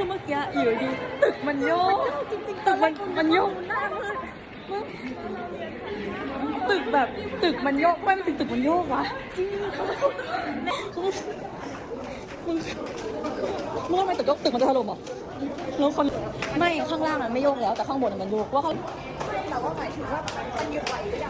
คือเมื่อกี้อยู่ดีตึกมันโยกจริงๆตึกมันโยกหน้ามืดตึกแบบตึกมันโยกไม่เป็นตึกมันโยกวะจริงเมื่อไม่ตึกโยกตึกมันจะถล่มหรอแล้วคนไม่ข้างล่างมันไม่โยกแล้วแต่ข้างบนมันโยกว่าเขาแต่ว่าหมายถึงว่ามันหยุดไหวหรือยัง